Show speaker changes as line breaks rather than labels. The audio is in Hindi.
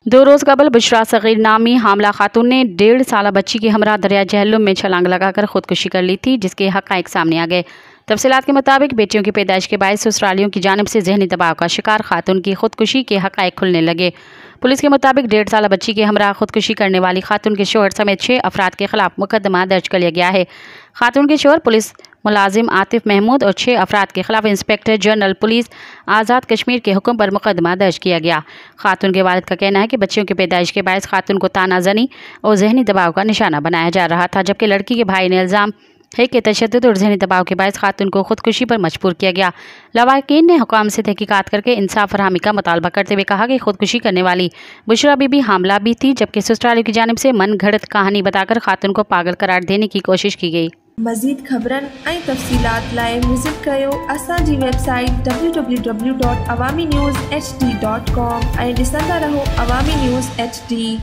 2 रोज़ कबल बुशरा सगीर नामी हामला खातून ने 1.5 साला बच्ची के हमरा दरिया जहलुम में छलांग लगाकर खुदकुशी कर ली थी, जिसके हक़ाइक़ सामने आ गए। तफसीलात के मुताबिक बेटियों की पैदाइश के बायस ससुरालियों की जानिब से जहनी दबाव का शिकार खातून की खुदकुशी के हक़ाइक़ खुलने लगे। पुलिस के मुताबिक 1.5 साला बच्ची के हमरा खुदकुशी करने वाली खातून के शोहर समेत 6 अफराद के खिलाफ मुकदमा दर्ज कर लिया गया है। खातून के शोहर पुलिस मुलाजिम आतिफ महमूद और 6 अफराद के खिलाफ inspector general police Azad Kashmir के हुक्म पर मुकदमा दर्ज किया गया। खातून के वालिद का कहना है कि बच्चियों की पैदाइश के बायस खातून को तानाजनी और जहनी दबाव का निशाना बनाया जा रहा था, जबकि लड़की के भाई ने इल्ज़ाम है कि तशद्दुद और जहनी दबाव के बायस खातून को खुदकुशी पर मजबूर किया गया। लवाकिन ने हुकाम से तहकीकात करके इंसाफ फरहमी का मुतालबा करते हुए कहा कि खुदकुशी करने वाली बुशरा बीबी हामला भी थी, जबकि ससुरालियों की जानिब से मन घड़त कहानी बताकर खातून को पागल करार देने की कोशिश की गई।
मज़ीद ख़बरन ऐं तफ़सीलात लाइ विज़िट कयो असांजी वेबसाइट www.awamiNewsHD.com ऐं ॾिसंदा रहो अवामी न्यूज़ HD।